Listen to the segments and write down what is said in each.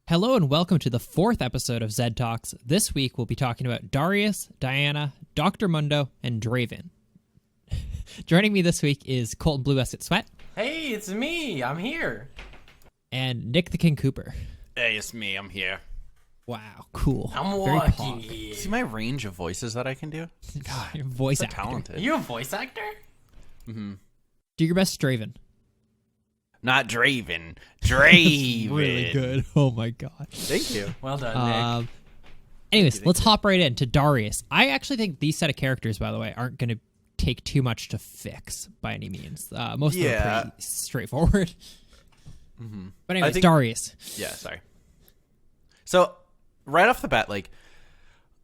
Hello and welcome to the 4th episode of ZED Talks. This week we'll be talking about Darius, Diana, Dr.Mundo, and Draven. Joining me this week is Colton Blue Esket Sweat. Hey, it's me. I'm here. And Nick the King Cooper. Hey, it's me. I'm here. Wow, cool. I'm Very walking pog. here. See my range of voices that I can do? God, you're a voice So actor. talented. Are you a voice actor? Mm-hmm. Do your best, Draven. Not Draven. Draven. Really good. Oh my god. Thank you. Well done, Nick. Anyways, let's hop right into Darius. I actually think these set of characters, by the way, aren't going to take too much to fix by any means. Most of them are pretty straightforward. Mm-hmm. But anyways, Darius. Yeah, sorry. So, right off the bat,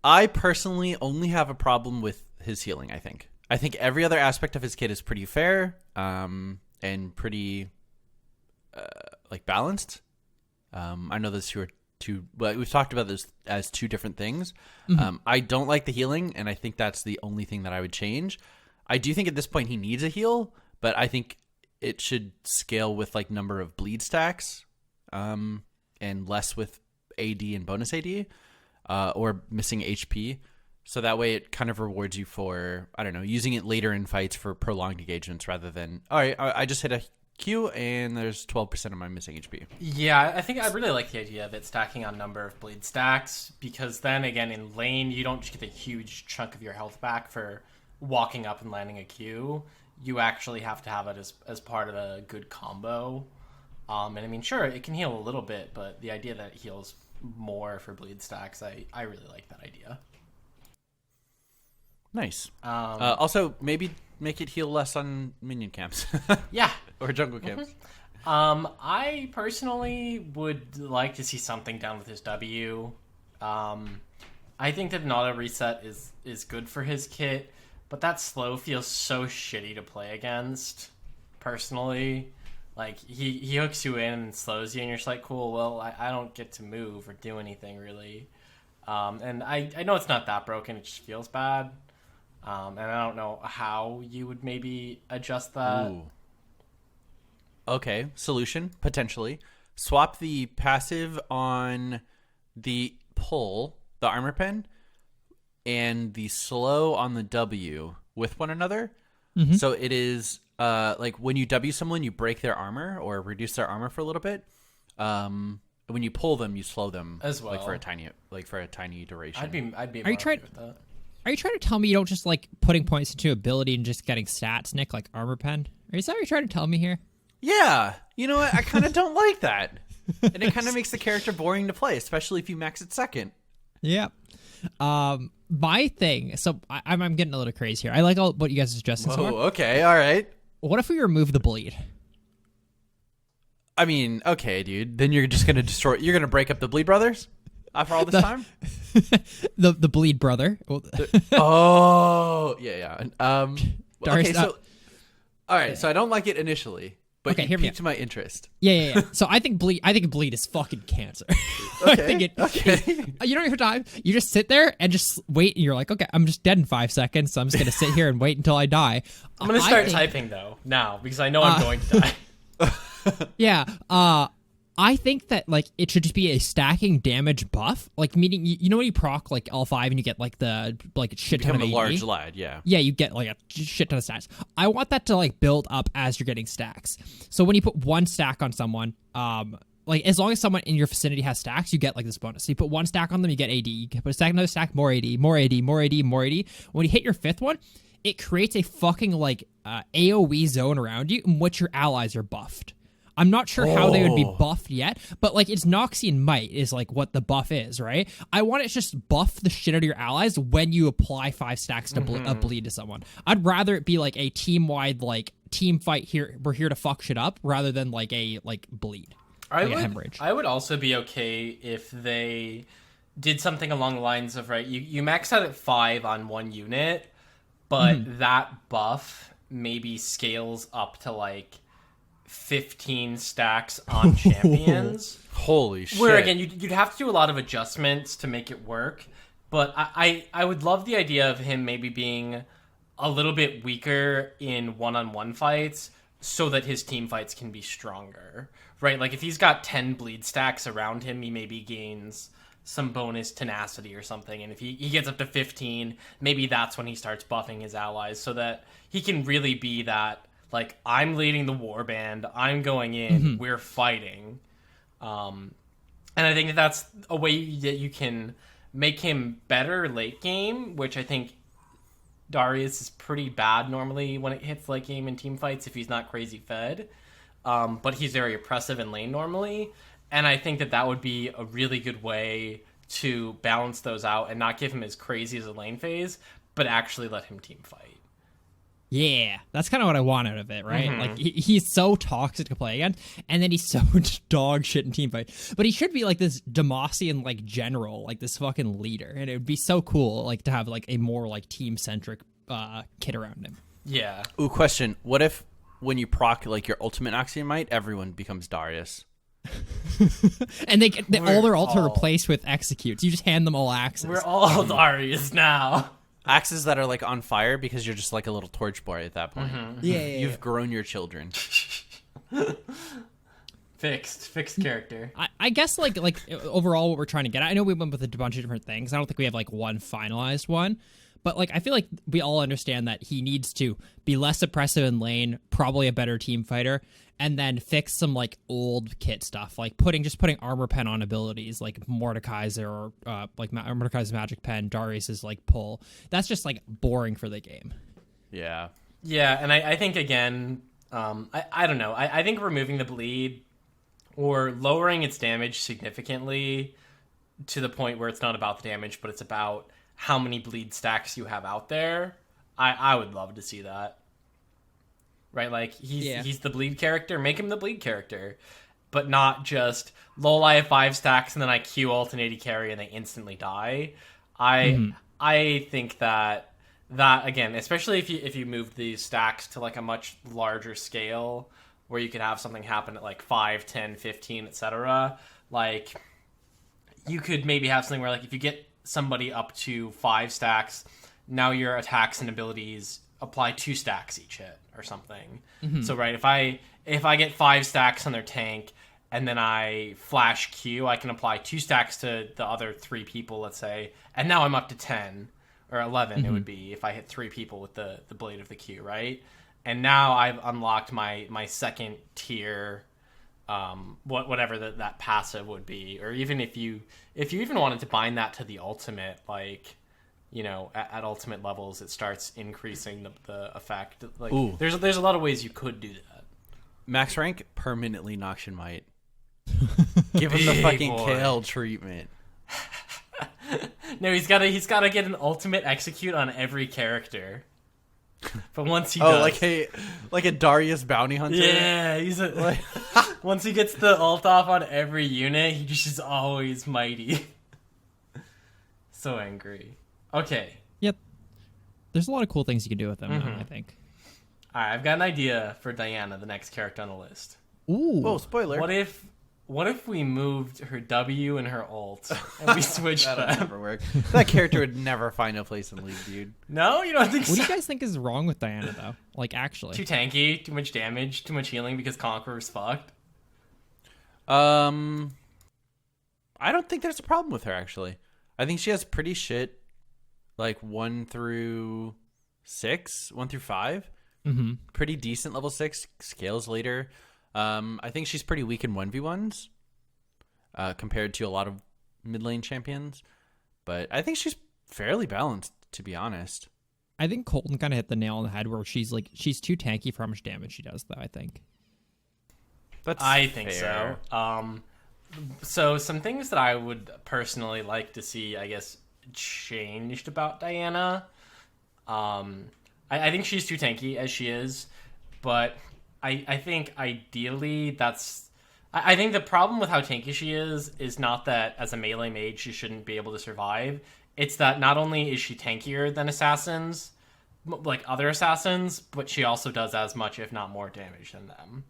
I personally only have a problem with his healing, I think. I think every other aspect of his kit is pretty fair and pretty, balanced. I know those but we've talked about this as two different things. Mm-hmm. I don't like the healing, and I think that's the only thing that I would change. I do think at this point he needs a heal, but I think it should scale with number of bleed stacks, and less with AD and bonus AD, or missing HP. So that way it kind of rewards you for, I don't know, using it later in fights for prolonged engagements rather than, all right, I just hit a Q and there's 12% of my missing HP. Yeah, I think I really like the idea of it stacking on number of bleed stacks, because then again in lane you don't just get a huge chunk of your health back for walking up and landing a Q. You actually have to have it as part of a good combo. And I mean, sure, it can heal a little bit, but the idea that it heals more for bleed stacks, I really like that idea. Nice. Also, maybe make it heal less on minion camps. Yeah. Or jungle camps. I personally would like to see something done with his W. I think that an auto reset is good for his kit, but that slow feels so shitty to play against, personally. He hooks you in and slows you, and you're just like, cool, well, I don't get to move or do anything, really. And I know it's not that broken, it just feels bad. And I don't know how you would maybe adjust that. Ooh. Okay, solution, potentially. Swap the passive on the pull, the armor pen, and the slow on the W with one another. Mm-hmm. So it is when you W someone, you break their armor or reduce their armor for a little bit. When you pull them, you slow them as well, for a tiny duration. I'd be. Are you trying with that? Are you trying to tell me you don't just putting points into ability and just getting stats, Nick, like armor pen? Is that what you're trying to tell me here? Yeah. You know what? I kind of don't like that. And it kind of makes the character boring to play, especially if you max it second. Yeah. My thing, so I'm getting a little crazy here. I like all what you guys are suggesting so far. Okay, all right. What if we remove the bleed? I mean, okay, dude. Then you're just going to you're going to break up the Bleed Brothers after all this time? the Bleed Brother. Oh, yeah. Darius, okay, so all right, so I don't like it initially, but okay, you piqued my interest. Yeah. So I think bleed is fucking cancer. Okay. I think you don't have time. You just sit there and just wait, and you're like, okay, I'm just dead in 5 seconds, so I'm just gonna sit here and wait until I die. I'm gonna start typing though now because I know I'm going to die. Yeah. I think that it should just be a stacking damage buff, meaning you know when you proc L5 and you get the shit ton of AD? A large lad, yeah. Yeah, you get a shit ton of stacks. I want that to build up as you're getting stacks. So when you put one stack on someone, as long as someone in your vicinity has stacks, you get this bonus. So you put one stack on them, you get AD. You put a stack, another stack, more AD, more AD, more AD, more AD. When you hit your 5th one, it creates a fucking AoE zone around you in which your allies are buffed. I'm not sure how they would be buffed yet, but it's Noxian Might is what the buff is, right? I want it to just buff the shit out of your allies when you apply 5 stacks to bleed to someone. I'd rather it be a team-wide team fight here. We're here to fuck shit up rather than a bleed. A hemorrhage. I would also be okay if they did something along the lines of you max out at 5 on one unit, but that buff maybe scales up to 15 stacks on champions. Holy shit. Where again you'd have to do a lot of adjustments to make it work, but I would love the idea of him maybe being a little bit weaker in one-on-one fights so that his team fights can be stronger, right? Like if he's got 10 bleed stacks around him, he maybe gains some bonus tenacity or something. And if he gets up to 15, maybe that's when he starts buffing his allies so that he can really be that, like, I'm leading the warband, I'm going in, we're fighting. And I think that that's a way that you can make him better late game, which I think Darius is pretty bad normally when it hits late game in team fights if he's not crazy fed. But he's very oppressive in lane normally. And I think that that would be a really good way to balance those out and not give him as crazy as a lane phase, but actually let him team fight. Yeah, that's kind of what I want out of it, right? Like, he's so toxic to play against, and then he's so dog shit in team fight. But he should be, like, this Demacian, like, general, like, this fucking leader. And it would be so cool, like, to have, like, a more, like, team-centric kid around him. Yeah. Ooh, question. What if when you proc, like, your ultimate Axiomite, everyone becomes Darius? And all their ults are replaced with executes. You just hand them all axes. We're all Darius now. Axes that are like on fire because you're just like a little torchboard at that point. You've grown your children. Fixed character. I guess like overall what we're trying to get at, I know we went with a bunch of different things. I don't think we have like one finalized one, but like I feel like we all understand that he needs to be less oppressive in lane, probably a better team fighter, and then fix some like old kit stuff, like putting armor pen on abilities like Mordekaiser or like Mordekaiser's magic pen, Darius's like pull. That's just like boring for the game. Yeah, and I think again, I don't know. I think removing the bleed or lowering its damage significantly to the point where it's not about the damage, but it's about how many bleed stacks you have out there. I would love to see that. Right, like he's the bleed character. Make him the bleed character, but not just lol. I have 5 stacks and then I Q ult and AD carry and they instantly die. I think that again, especially if you move these stacks to like a much larger scale, where you could have something happen at like 5, 10, 15, etc. Like you could maybe have something where like if you get somebody up to 5 stacks, now your attacks and abilities apply 2 stacks each hit or something. So right, if I get 5 stacks on their tank and then I flash Q, I can apply 2 stacks to the other 3 people, let's say, and now I'm up to 10 or 11 it would be if I hit 3 people with the blade of the Q, right? And now I've unlocked my second tier whatever that passive would be. Or even if you even wanted to bind that to the ultimate, like, you know, at ultimate levels, it starts increasing the effect. Like, there's a lot of ways you could do that. Max rank permanently Noxian Might. Give him the fucking KL treatment. No, he's gotta get an ultimate execute on every character. But once he does, like a Darius bounty hunter. Yeah, he's once he gets the ult off on every unit, he just is always mighty. So angry. Okay. Yep. There's a lot of cool things you can do with them, though, I think. All right, I've got an idea for Diana, the next character on the list. Ooh. Whoa, spoiler. What if we moved her W and her ult and we switched That'll them? never work. That character would never find a place in League, dude. No, you don't think so? What do you guys think is wrong with Diana, though? Like, actually. Too tanky, too much damage, too much healing because Conqueror's fucked? I don't think there's a problem with her, actually. I think she has pretty shit, like 1 through 6, 1 through 5. Pretty decent level 6, scales later. I think she's pretty weak in 1v1s compared to a lot of mid lane champions. But I think she's fairly balanced, to be honest. I think Colton kind of hit the nail on the head where she's too tanky for how much damage she does, though, I think. I think so. So some things that I would personally like to see, I guess, changed about Diana. I think she's too tanky as she is, but I think ideally that's... I think the problem with how tanky she is not that as a melee mage she shouldn't be able to survive. It's that not only is she tankier than assassins, like other assassins, but she also does as much, if not more, damage than them.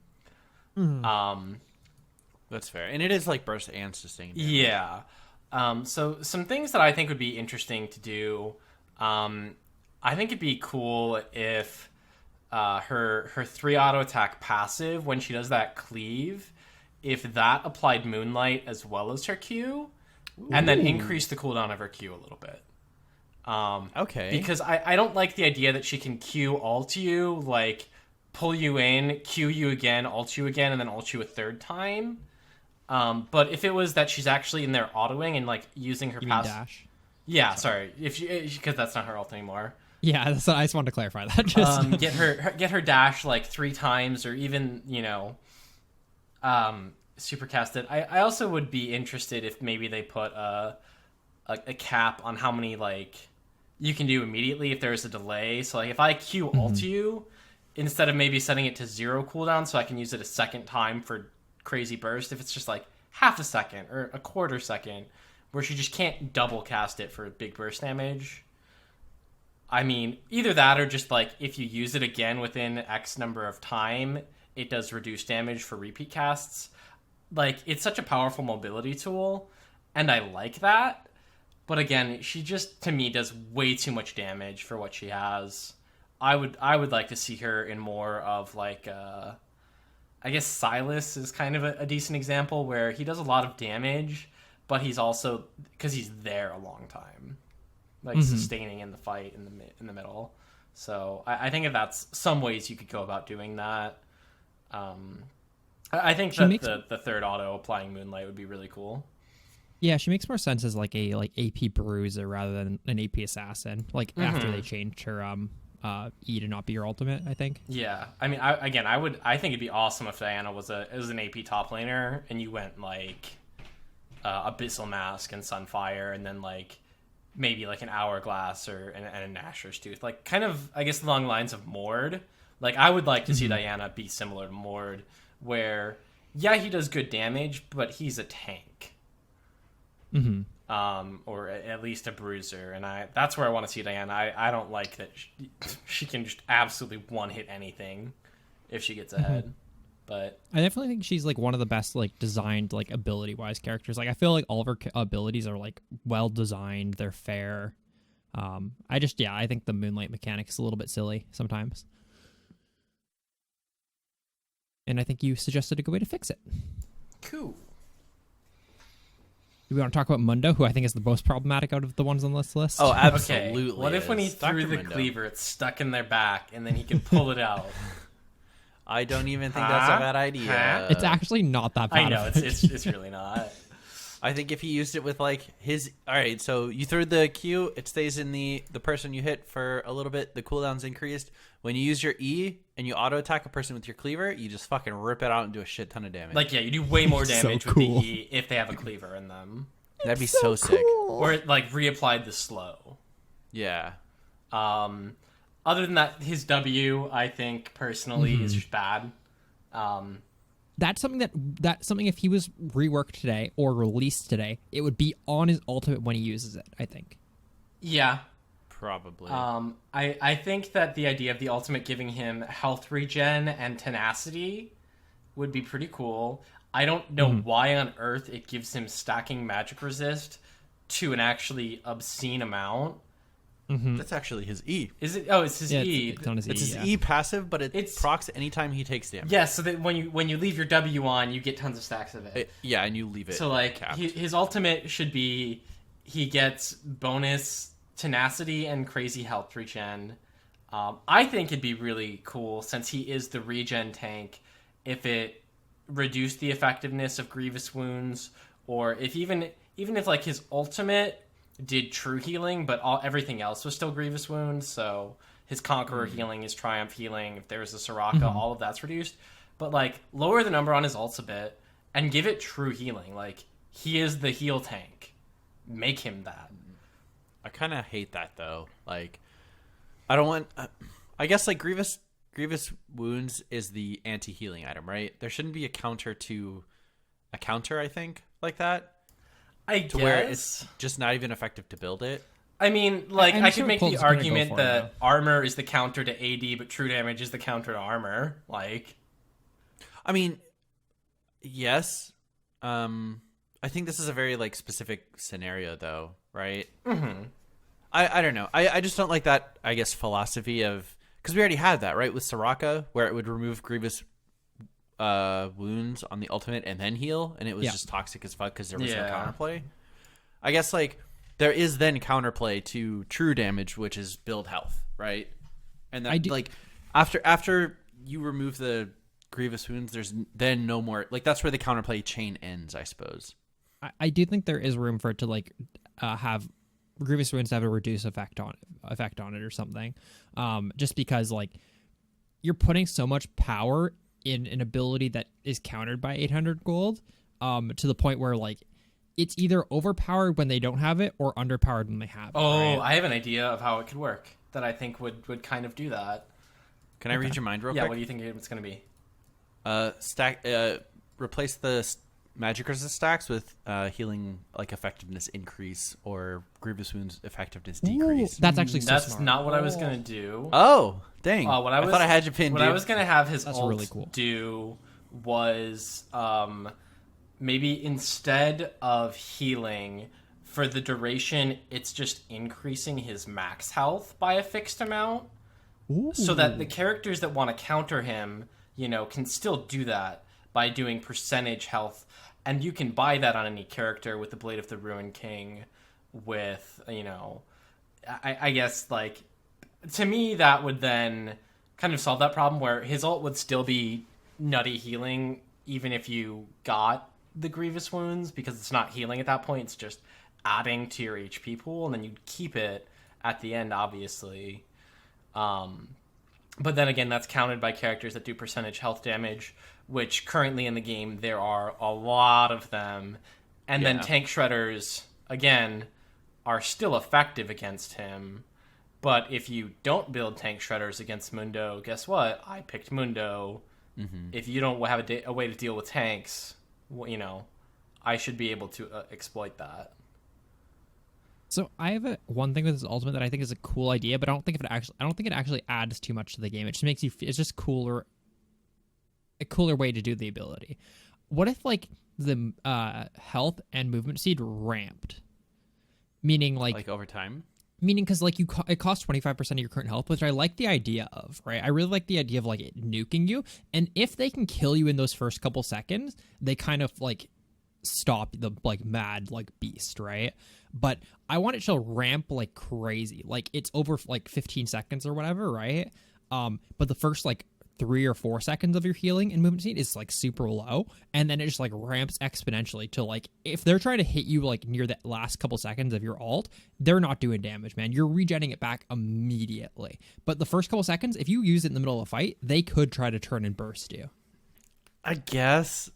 That's fair. And it is like burst and sustain damage. Yeah. So some things that I think would be interesting to do, I think it'd be cool if her 3 auto attack passive, when she does that cleave, if that applied Moonlight as well as her Q, and then increased the cooldown of her Q a little bit. Okay. Because I don't like the idea that she can Q ult you, like pull you in, Q you again, ult you again, and then ult you a third time. But if it was that she's actually in there autoing and like using her dash. Yeah, sorry. Because that's not her ult anymore. Yeah, I just wanted to clarify that. Just Get her dash like 3 times, or even supercast it. I also would be interested if maybe they put a cap on how many like you can do immediately if there's a delay. So like if I Q ult you, instead of maybe setting it to 0 cooldown, so I can use it a second time for crazy burst, if it's just like half a second or a quarter second, where she just can't double cast it for big burst damage. I mean, either that or just like if you use it again within X number of time, it does reduce damage for repeat casts. Like, it's such a powerful mobility tool, and I like that. But again, she just, to me, does way too much damage for what she has. I would like to see her in more of like, I guess Silas is kind of a decent example, where he does a lot of damage, but he's also, because he's there a long time, like sustaining in the fight in the middle. So I think if that's some ways you could go about doing that. I think that the third auto applying Moonlight would be really cool. Yeah, she makes more sense as like a AP bruiser rather than an AP assassin. Like after they changed her E to not be your ultimate, I think. Yeah, I mean, I think it'd be awesome if Diana was an AP top laner and you went like Abyssal Mask and Sunfire, and then like maybe like an Hourglass and a Nashor's Tooth, like kind of I guess along the lines of Mord. Like I would like to see Diana be similar to Mord, where yeah he does good damage, but he's a tank. Or at least a bruiser, and that's where I want to see Diana. I don't like that she can just absolutely one hit anything if she gets ahead. But I definitely think she's like one of the best like designed like ability wise characters. Like I feel like all of her abilities are like well designed. They're fair. I think the Moonlight mechanic is a little bit silly sometimes, and I think you suggested a good way to fix it. Cool. Do we want to talk about Mundo, who I think is the most problematic out of the ones on this list? Oh, absolutely. Okay. What if when he threw the cleaver, it's stuck in their back, and then he can pull it out? I don't even think that's a bad idea. It's actually not that bad. I know, it's really not. I think if he used it with like his... All right, so you threw the Q, it stays in the person you hit for a little bit. The cooldown's increased. When you use your E and you auto-attack a person with your cleaver, you just fucking rip it out and do a shit ton of damage. Like, yeah, you do way more damage with the E if they have a cleaver in them. That'd be so sick. Or it, like, reapplied the slow. Yeah. Other than that, his W, I think, personally, is just bad. That's something something if he was reworked today or released today, it would be on his ultimate when he uses it, I think. Yeah. Probably. I think that the idea of the ultimate giving him health regen and tenacity would be pretty cool. I don't know why on earth it gives him stacking magic resist to an actually obscene amount. That's actually his E. Is it? Oh, it's his E. It's on his It's E, his E passive, but it's procs anytime he takes damage. Yeah, so that when you leave your W on, you get tons of stacks of it. And you leave it. So like capped. his ultimate should be he gets bonus tenacity and crazy health regen. I think it'd be really cool, since he is the regen tank, if it reduced the effectiveness of grievous wounds, or if even if like his ultimate did true healing, but everything else was still grievous wounds. So his Conqueror healing, his Triumph healing, if there's a Soraka, all of that's reduced. But like lower the number on his ults a bit and give it true healing. Like, he is the heal tank. Make him that. I kind of hate that though. Like, I don't want. I guess like grievous wounds is the anti-healing item, right? There shouldn't be a counter to a counter. I think like that. I guess. Where it's just not even effective to build it. I mean, like, I could make the argument that it, armor is the counter to AD, but true damage is the counter to armor. Like, I mean, yes. I think this is a very like specific scenario, though, right? I don't know. I just don't like that. I guess philosophy of, because we already had that, right, with Soraka, where it would remove grievous wounds on the ultimate and then heal, and it was just toxic as fuck because there was no counterplay. I guess like there is then counterplay to true damage, which is build health, right? And that, like after you remove the grievous wounds, there's then no more, like that's where the counterplay chain ends, I suppose. I do think there is room for it to like have grievous wounds have a reduced effect on it or something, just because like you're putting so much power in an ability that is countered by 800 gold, to the point where like it's either overpowered when they don't have it or underpowered when they have it. Right? I have an idea of how it could work that I think would kind of do that. Can I read your mind real quick? Yeah, what do you think it's going to be? Replace the magic resist stacks with healing like effectiveness increase or grievous wounds effectiveness decrease. That's actually so That's smart. not what I was going to do. Oh, dang. I thought I had you pinned, What dude. I was going to have his That's ult really cool. do was maybe instead of healing, for the duration, it's just increasing his max health by a fixed amount. Ooh. So that the characters that want to counter him, can still do that by doing percentage health. And you can buy that on any character with the Blade of the Ruined King with, I guess, like, to me, that would then kind of solve that problem where his ult would still be nutty healing even if you got the grievous wounds, because it's not healing at that point, it's just adding to your HP pool, and then you'd keep it at the end, obviously. But then again, that's counted by characters that do percentage health damage, which currently in the game there are a lot of them. And then tank shredders, again, are still effective against him. But if you don't build tank shredders against Mundo, guess what? I picked Mundo. Mm-hmm. If you don't have a way to deal with tanks, I should be able to exploit that. So I have one thing with this ultimate that I think is a cool idea, but I don't think it actually adds too much to the game. It just makes it's just cooler, a cooler way to do the ability. What if like the health and movement speed ramped, meaning like over time? Meaning because like it costs 25% of your current health, which I like the idea of, right? I really like the idea of like it nuking you, and if they can kill you in those first couple seconds, they kind of like stop the like mad like beast, right? But I want it to ramp like crazy, like it's over like 15 seconds or whatever, right? But the first like 3 or 4 seconds of your healing and movement speed is like super low, and then it just like ramps exponentially to like if they're trying to hit you like near the last couple seconds of your ult, they're not doing damage, man. You're regenning it back immediately. But the first couple seconds, if you use it in the middle of a fight, they could try to turn and burst you. I guess.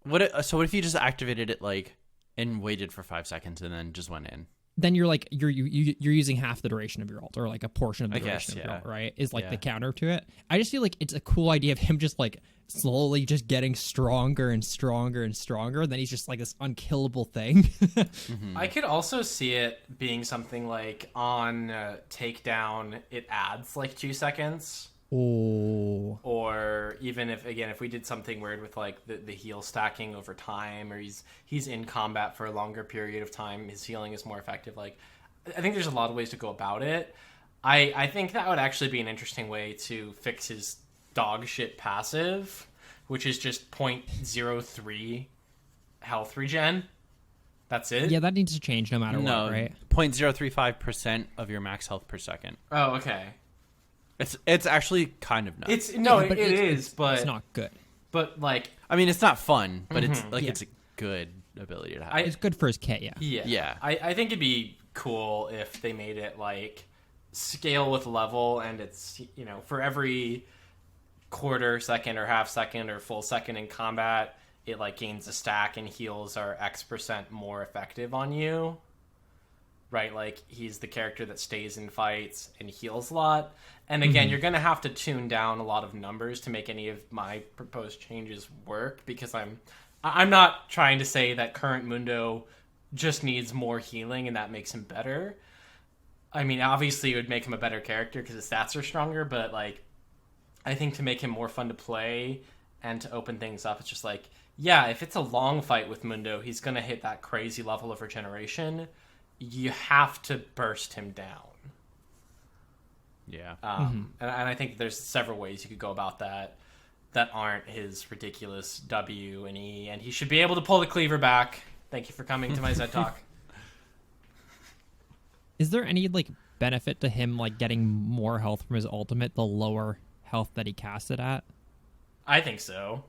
What if you just activated it like and waited for 5 seconds and then just went in? Then you're like you're using half the duration of your ult, or like a portion of the duration of your ult, right? Is like the counter to it. I just feel like it's a cool idea of him just like slowly just getting stronger and stronger and stronger. Then he's just like this unkillable thing. Mm-hmm. I could also see it being something like on takedown, it adds like 2 seconds. Oh. Or even if we did something weird with like the heal stacking over time, or he's in combat for a longer period of time, his healing is more effective. Like, I think there's a lot of ways to go about it. I think that would actually be an interesting way to fix his dog shit passive, which is just 0.03 health regen. That's it? Yeah, that needs to change no matter what, right? 0.035% of your max health per second. Oh, okay. It's actually kind of nuts. It is, but it's not good. But like, I mean, it's not fun, but it's like it's a good ability to have. It's good for his kit, yeah. Yeah. I think it'd be cool if they made it like scale with level, and it's for every quarter second or half second or full second in combat, it like gains a stack and heals are X% more effective on you. Right, like he's the character that stays in fights and heals a lot. And again, you're going to have to tune down a lot of numbers to make any of my proposed changes work, because I'm not trying to say that current Mundo just needs more healing and that makes him better. I mean, obviously it would make him a better character because his stats are stronger, but like I think to make him more fun to play and to open things up, it's just like, yeah, if it's a long fight with Mundo, he's going to hit that crazy level of regeneration. You have to burst him down. Yeah. And I think there's several ways you could go about that. that aren't his ridiculous W and E, and he should be able to pull the cleaver back. Thank you for coming to my ZED Talk. Is there any like benefit to him like getting more health from his ultimate the lower health that he cast it at? I think so.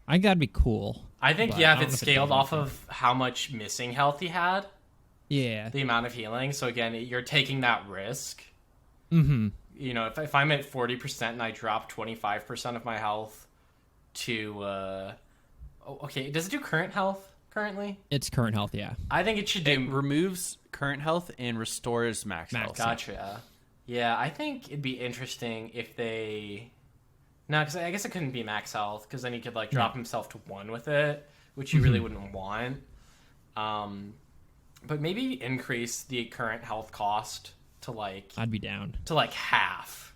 I think that'd be cool. I think, but yeah, I if don't it's know if it scaled does off anything. of how much missing health he had, Yeah. the amount of healing. So again, you're taking that risk. Mm-hmm. You know, if I'm at 40% and I drop 25% of my health to, okay, does it do current health currently? It's current health, yeah. I think it should It do. removes current health and restores max health. Gotcha. Yeah, I think it'd be interesting if they. No, because I guess it couldn't be max health, because then he could like drop himself to 1 with it, which you really wouldn't want. But maybe increase the current health cost to like I'd be down. half.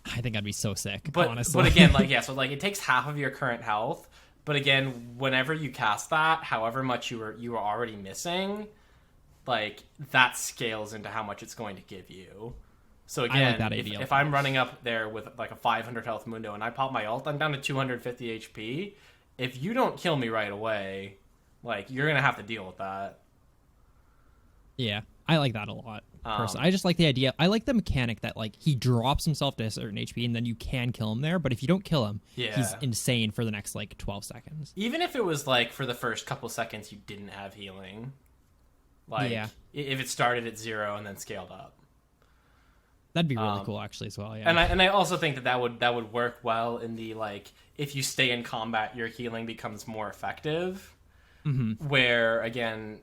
I think I'd be so sick, But honestly. but again, like, yeah, so like it takes half of your current health. But again, whenever you cast that, however much you were already missing, like that scales into how much it's going to give you. So again, that idea. if I'm running up there with like a 500 health Mundo and I pop my ult, I'm down to 250 HP. If you don't kill me right away, like you're gonna have to deal with that. Yeah, I like that a lot. Personally. I just like the idea. I like the mechanic that like he drops himself to a certain HP and then you can kill him there. But if you don't kill him, Yeah. he's insane for the next like 12 seconds. Even if it was like for the first couple seconds you didn't have healing, like Yeah. if it started at 0 and then scaled up. That'd be really cool, actually, as well. Yeah, And I also think that would work well in the like if you stay in combat, your healing becomes more effective. Mm-hmm. Where again,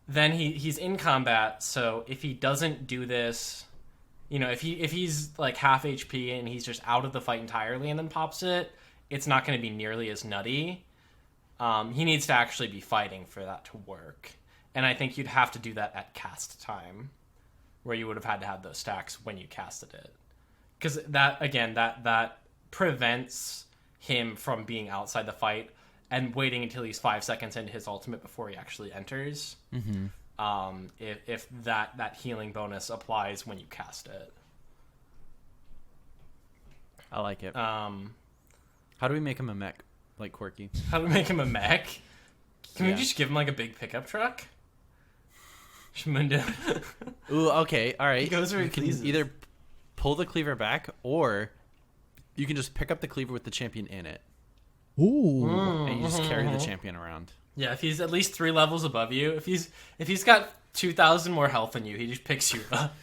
then he's in combat, so if he doesn't do this, you know, if he's like half HP and he's just out of the fight entirely and then pops it, it's not going to be nearly as nutty. He needs to actually be fighting for that to work, and I think you'd have to do that at cast time, where you would have had to have those stacks when you casted it. Because that prevents him from being outside the fight and waiting until he's 5 seconds into his ultimate before he actually enters. Mm-hmm. If that healing bonus applies when you cast it. I like it. How How do we make him a mech like Quirky? do we make him a mech? Can Yeah. we just give him like a big pickup truck? Mundo. Ooh, okay, all right. He goes where he you can pleases. either pull the cleaver back, or you can just pick up the cleaver with the champion in it, Ooh. and you just carry the champion around. Yeah, if he's at least 3 levels above you, if he's got 2,000 more health than you, he just picks you up.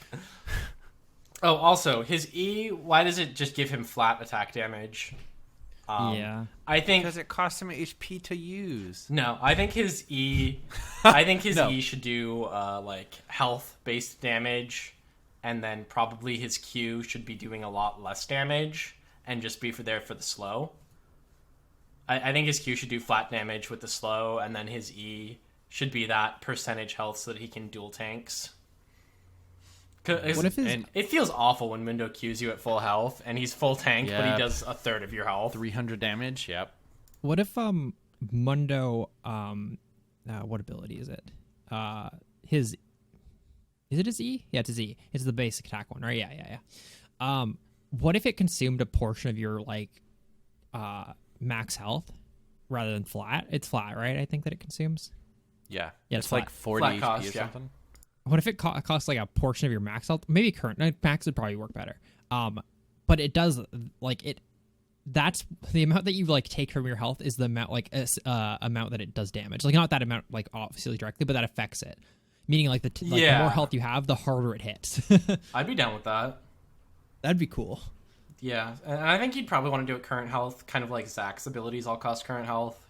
Oh, also, his E, why does it just give him flat attack damage? Yeah. I think Because it costs him HP to use. no. I think his E, I think his No. E should do like health based damage, and then probably his Q should be doing a lot less damage and just be there for the slow. I think his Q should do flat damage with the slow, and then his E should be that percentage health so that he can dual tanks. What if his It feels awful when Mundo Qs you at full health and he's full tank, but he Yep. does a third of your health. 300 damage. Yep. What if Mundo what ability is it? Is it his E? Yeah, it's his E. It's the basic attack one, right? Yeah. What if it consumed a portion of your like max health rather than flat? It's flat, right? I think that it consumes. Yeah. Yeah, It's it's like flat. 40 Flat HP cost, or yeah. something. What if it costs like a portion of your max health? Maybe current max would probably work better. But it does like it. That's the amount that you like take from your health is the amount like amount that it does damage. Like not that amount like obviously directly, but that affects it. Meaning like the Yeah. more health you have, the harder it hits. I'd be down with that. That'd be cool. Yeah, and I think you'd probably want to do it current health, kind of like Zach's abilities all cost current health.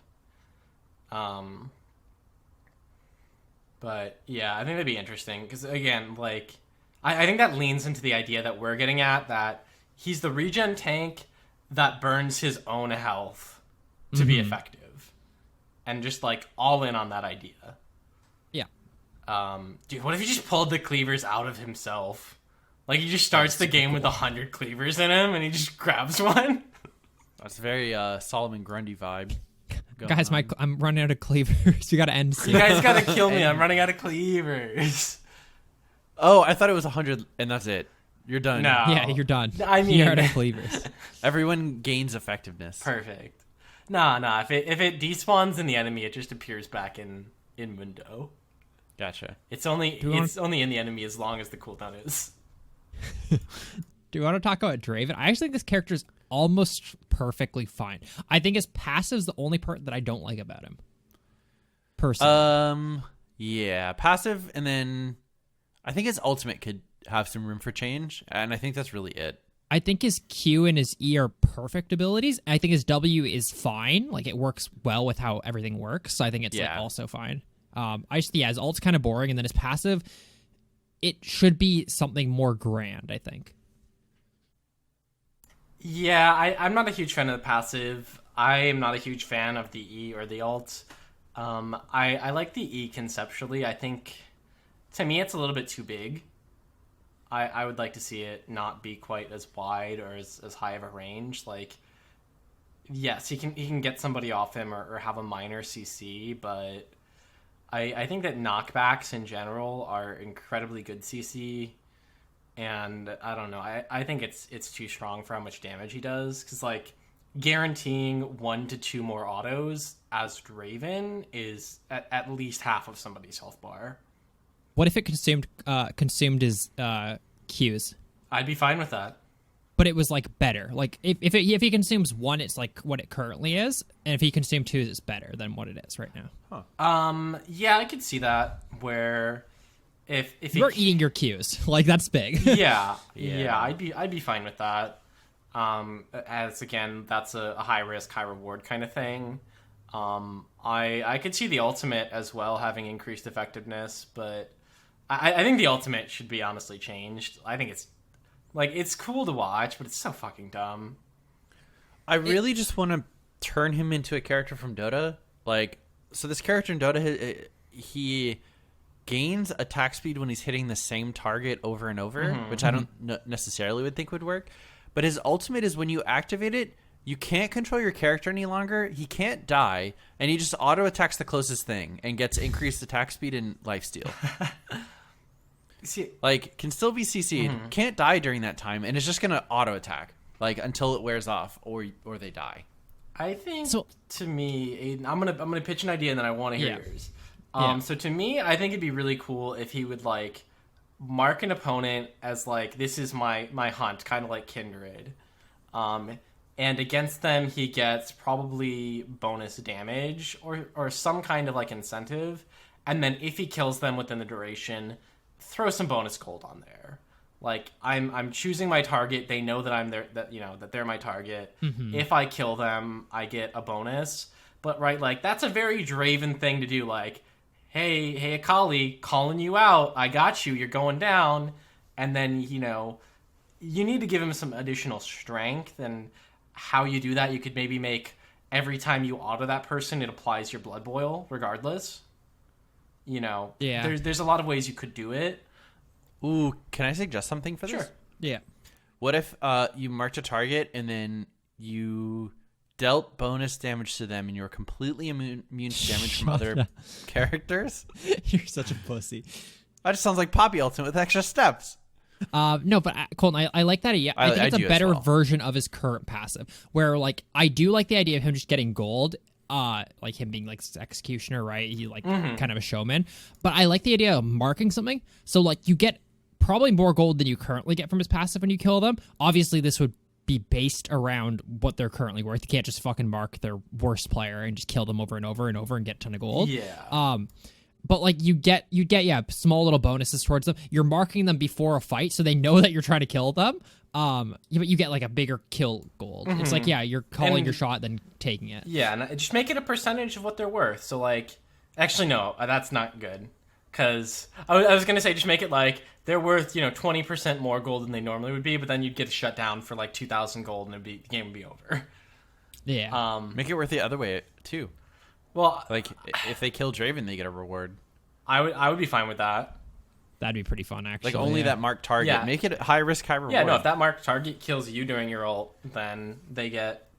But yeah, I think that'd be interesting because again, like I think that leans into the idea that we're getting at, that he's the regen tank that burns his own health to be effective, and just like all in on that idea. Yeah. Dude, what if he just pulled the cleavers out of himself? Like he just starts the game with 100 cleavers in him, and he just grabs one. That's a very Solomon Grundy vibe. going Guys, on. I'm running out of cleavers. You got to end soon. You guys gotta kill me. I'm running out of cleavers. Oh, I thought it was 100, and that's it. You're done. No. Yeah, you're done. I mean- you're out of cleavers. Everyone gains effectiveness. Perfect. Nah. If it despawns in the enemy, it just appears back in Mundo. Gotcha. It's only in the enemy as long as the cooldown is. Do you want to talk about Draven? I actually think this character is almost perfectly fine. I think his passive is the only part that I don't like about him. Personally. Yeah, passive, and then I think his ultimate could have some room for change, and I think that's really it. I think his Q and his E are perfect abilities. I think his W is fine. Like, it works well with how everything works. So I think it's like also fine. His ult's kind of boring, and then his passive, it should be something more grand, I think. Yeah, I'm not a huge fan of the passive. I am not a huge fan of the E or the ult. I like the E conceptually. I think, to me, it's a little bit too big. I would like to see it not be quite as wide or as high of a range. Like, yes, he can get somebody off him or have a minor CC, but I think that knockbacks in general are incredibly good CC, and I don't know. I think it's too strong for how much damage he does, because like guaranteeing 1 to 2 more autos as Draven is at least half of somebody's health bar. What if it consumed his Qs? I'd be fine with that. But it was like better. Like if he consumes 1, it's like what it currently is, and if he consumed 2, it's better than what it is right now. Yeah, I could see that where if you're eating your Qs, like that's big. yeah, I'd be fine with that. As again, that's a high risk, high reward kind of thing. I could see the ultimate as well having increased effectiveness, but I think the ultimate should be honestly changed. I think it's cool to watch, but it's so fucking dumb. I really just want to turn him into a character from Dota. Like, so this character in Dota, he gains attack speed when he's hitting the same target over and over, which I don't necessarily would think would work. But his ultimate is when you activate it, you can't control your character any longer. He can't die, and he just auto attacks the closest thing and gets increased attack speed and lifesteal. Like, can still be CC'd, can't die during that time, and it's just gonna auto attack like until it wears off or they die. I think to me, Aiden, I'm gonna pitch an idea and then I want to hear yours. So to me, I think it'd be really cool if he would like mark an opponent as like, this is my hunt, kind of like Kindred. And against them, he gets probably bonus damage or some kind of like incentive. And then if he kills them within the duration, throw some bonus gold on there. Like, I'm choosing my target. They know that I'm there, that they're my target. If I kill them, I get a bonus. But right, like, that's a very Draven thing to do. Like, hey, Akali, calling you out. I got you. You're going down. And then, you need to give him some additional strength. And how you do that, you could maybe make every time you auto that person, it applies your blood boil regardless. There's a lot of ways you could do it. Ooh, can I suggest something for this? Sure. Yeah. What if you marked a target and then you dealt bonus damage to them and you were completely immune to damage from other characters? You're such a pussy. That just sounds like Poppy Ultimate with extra steps. No, but Colton, I like that. Yeah, I think it's a better version of his current passive, where like I do like the idea of him just getting gold. Like him being like executioner, right? He like kind of a showman. But I like the idea of marking something. So like you get probably more gold than you currently get from his passive when you kill them. Obviously, this would be based around what they're currently worth. You can't just fucking mark their worst player and just kill them over and over and over and get a ton of gold. Yeah. But like you get small little bonuses towards them. You're marking them before a fight, so they know that you're trying to kill them. But you get like a bigger kill gold. It's like, you're calling your shot, then taking it. Yeah, and just make it a percentage of what they're worth. So like, actually no, that's not good. Because I was gonna say just make it like they're worth 20% more gold than they normally would be, but then you'd get shut down for like 2,000 gold and the game would be over. Yeah. Make it worth the other way too. Well, like if they kill Draven, they get a reward. I would be fine with that. That'd be pretty fun, actually. Like only that marked target. Yeah. Make it high risk, high reward. Yeah, no, if that marked target kills you during your ult, then they get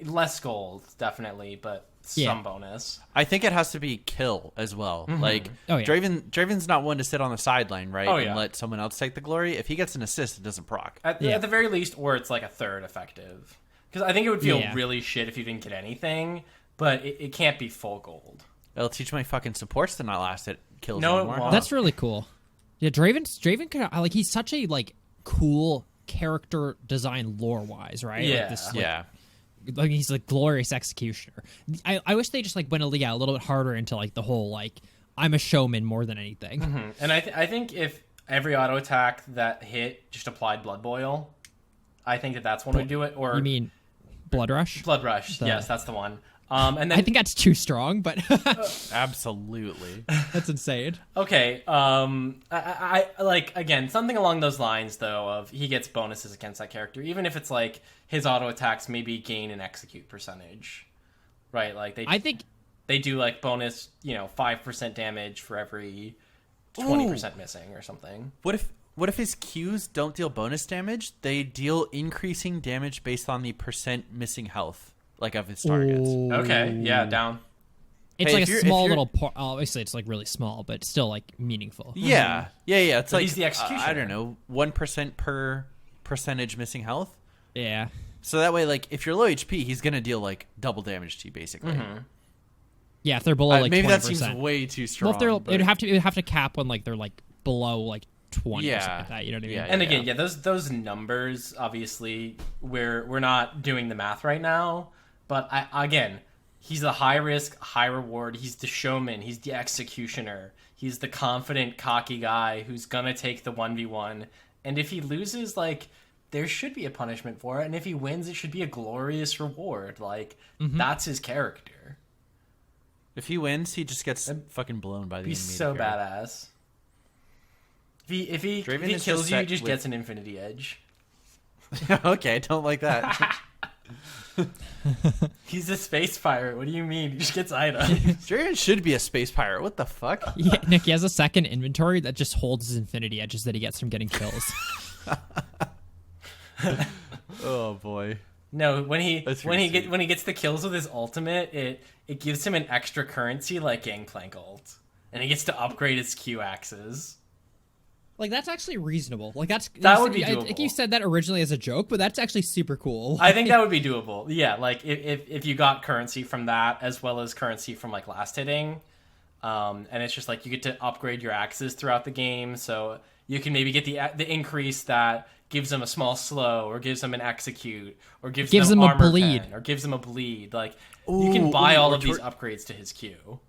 less gold, definitely, but some bonus. I think it has to be kill as well. Like Draven's not one to sit on the sideline, right? And let someone else take the glory. If he gets an assist, it doesn't proc. At the very least, or it's like a third effective. Because I think it would feel really shit if you didn't get anything, but it can't be full gold. It'll teach my fucking supports to not last at kills No, anymore. it won't. That's really cool. Yeah, Draven could, like, he's such a like cool character design lore wise, right? Yeah. Like this, like he's like glorious executioner. I wish they just like went a little bit harder into like the whole like I'm a showman more than anything. And I think if every auto attack that hit just applied Blood Boil, I think that's one way to do it. Or you mean Blood Rush? Blood Rush. Yes, that's the one. And then I think that's too strong, but Absolutely. that's insane. okay. I like, again, something along those lines though of he gets bonuses against that character, even if it's like his auto attacks maybe gain an execute percentage, right? Like I think they do like bonus, 5% damage for every 20% missing or something. What if his Qs don't deal bonus damage? They deal increasing damage based on the percent missing health, like of his targets. Okay, yeah, down. It's Hey, like if a you're- small if you're- little. Obviously, it's like really small, but still like meaningful. Yeah. It's But like he's the executioner. I don't know, 1% per percentage missing health. Yeah. So that way, like, if you're low HP, he's gonna deal like double damage to you, basically. Yeah, if they're below like Maybe 20%. that seems way too strong. Well, if they're, but- it'd have to cap when like they're like below like 20 or something Yeah. like that. You know what I mean? Yeah. And again, those numbers, obviously, we're not doing the math right now. But again, he's a high risk, high reward. He's the showman. He's the executioner. He's the confident, cocky guy who's gonna take the 1v1. And if he loses, like, there should be a punishment for it. And if he wins, it should be a glorious reward. Like, that's his character. If he wins, he just gets fucking blown by the He's enemy. so badass. If he Draven is kills just you, he set just with- gets an infinity edge. Okay, I don't like that. He's a space pirate. What do you mean? He just gets items. Draven should be a space pirate. What the fuck? Yeah, Nick, he has a second inventory that just holds his infinity edges that he gets from getting kills. Oh boy. No, when he That's when pretty he sweet. when he gets the kills with his ultimate, it gives him an extra currency like Gangplank ult, and he gets to upgrade his Q axes. Like that's actually reasonable. Like That would be I think you doable. said that originally as a joke, but that's actually super cool. I think that would be doable. Yeah, like if you got currency from that as well as currency from like last hitting, and it's just like you get to upgrade your axes throughout the game, so you can maybe get the increase that gives them a small slow, or gives them an execute, or gives them them a armor bleed. pen, or gives them a bleed. Like you can buy all of these upgrades to his Q.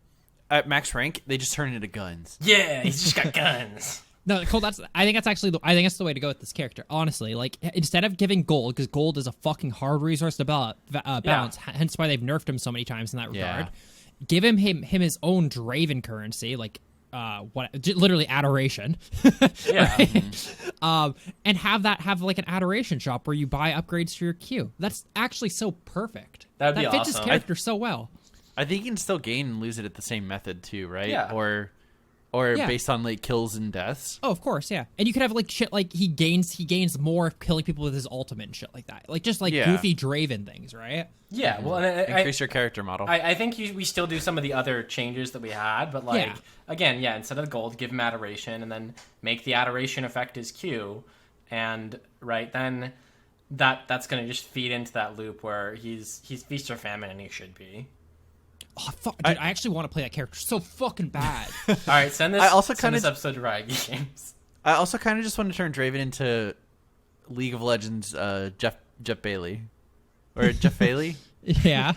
At max rank, they just turn into guns. Yeah, he's just got guns. No, Cole. I think that's the way to go with this character. Honestly, like instead of giving gold, because gold is a fucking hard resource to balance. Hence why they've nerfed him so many times in that regard. Give him his own Draven currency, like literally adoration. Yeah. And have like an adoration shop where you buy upgrades for your Q. That's actually so perfect. That'd be that fits his awesome. character so well. I think you can still gain and lose it at the same method too, right? Yeah. Or Yeah. based on like kills and deaths. Oh, of course, yeah. And you could have like shit like he gains more killing people with his ultimate and shit like that. Like just like Yeah. goofy Draven things, right? Yeah, well, and Increase your character model. I think we still do some of the other changes that we had, but like Yeah. again, instead of gold, give him adoration, and then make the adoration affect his Q, and then that's gonna just feed into that loop where he's feast or famine, and he should be. Oh fuck, dude, I actually want to play that character so fucking bad. All right, send this. I also send this kinda- episode to Riot Games. I also kind of just want to turn Draven into League of Legends Jeff Bailey. Or Jeff Bailey. Yeah.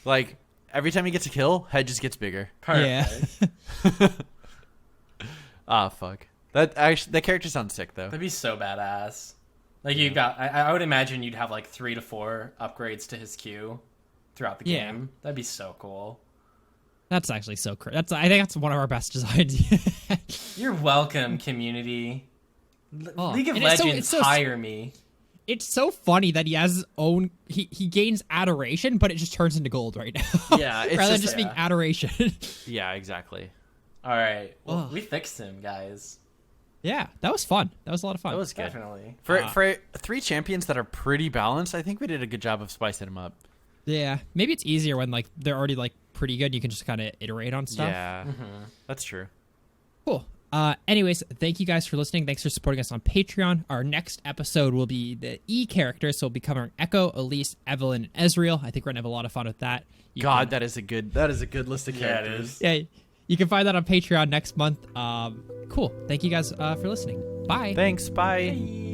Like, every time he gets a kill, head just gets bigger. Perfect. Yeah. Ah, fuck. That character sounds sick, though. That'd be so badass. Like you got, I would imagine you'd have like 3 to 4 upgrades to his Q throughout the Yeah. game. That'd be so cool. That's actually so crazy. I think that's one of our best designs. You're welcome, community. Oh, League of and it's Legends, so hire me. It's so funny that he has his own. He gains adoration, but it just turns into gold right now. Yeah, it's rather than just- just being yeah. adoration. Yeah, exactly. All right, well, Ugh. we fixed him, guys. Yeah, that was fun. That was a lot of fun. That was good. Definitely. For 3 champions that are pretty balanced, I think we did a good job of spicing them up. Yeah, maybe it's easier when like they're already like pretty good. You can just kind of iterate on stuff. Yeah, that's true. Cool. Anyways, thank you guys for listening. Thanks for supporting us on Patreon. Our next episode will be the E characters, so we'll be covering Echo, Elise, Evelyn, and Ezreal. I think we're gonna have a lot of fun with that. That is a good list of characters. Yeah, it is. Yeah, you can find that on Patreon next month. Cool. Thank you guys for listening. Bye. Thanks. Bye. Bye.